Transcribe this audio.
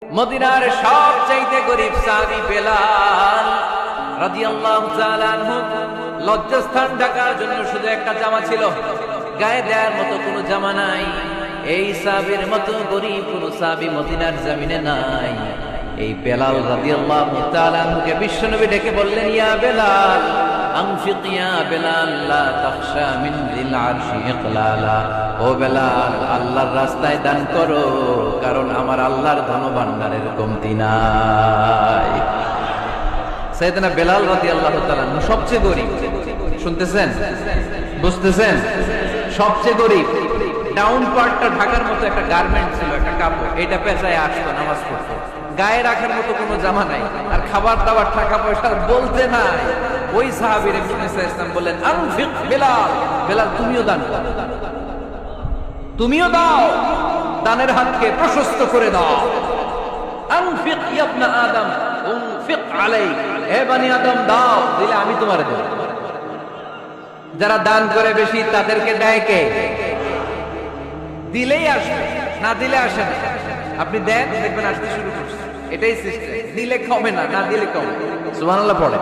মদিনার সবচাইতে গরীব সাহাবী বেলাল রাদিয়াল্লাহু তাআলা আনহু লজ্জাস্থান ঢাকার জন্য শুধু একটা জামা ছিল, গায়ে দেওয়ার মতো কোনো জামা নাই। এই সাহাবীর মতো গরীব কোনো সাহাবী মদিনার জমিনে নাই। এই বেলাল রাদিয়াল্লাহু তাআলা আনহুকে বিশ্বনবী ডেকে বললেন, ইয়া বেলাল আনফিক ইয়া বেলাল লা তাখশা মিন যিল আরশি ইকলালা। ও বেলাল, আল্লাহর রাস্তায় দান করো, কারণ আমার আল্লাহর ধনভাণ্ডারের কমতি নাই। সাইয়েদনা বেলাল রাদিয়াল্লাহু তাআলা সবচেয়ে গরীব, শুনতেছেন, বুঝতেছেন? সবচেয়ে গরীব। ডাউন পার্টটা ঢাকার মতো একটা গার্মেন্ট ছিল, একটা কাপড়, এটা পেঁচায় আসতো নামাজ পড়তো। গায়ে রাখার মতো কোনো জামা নাই, আর খাবার দাবার টাকা পয়সা বলতে নাই। ওই সাহাবীর নবী সাল্লাল্লাহু আলাইহি ওয়াসাল্লাম বললেন, আনফিক বেলাল, বেলাল তুমিও দান করো, তুমিও দাও, দানের হাতকে প্রশস্ত করে দাও। আনফিক ইয়া ইবনা আদম উনফিক আলাইক, হে বনি আদম দাও, দিলে আমি তোমারে দেব। যারা দান করে বেশি তাদেরকে দেয় কে? দিলেই আসবে, না দিলে আসে না। আপনি দেন, দেখবেন আসতে শুরু করছে। এটাই সিস্টেম। দিলে কমে না, না দিলে কমে। সুবহানাল্লাহ পড়ে।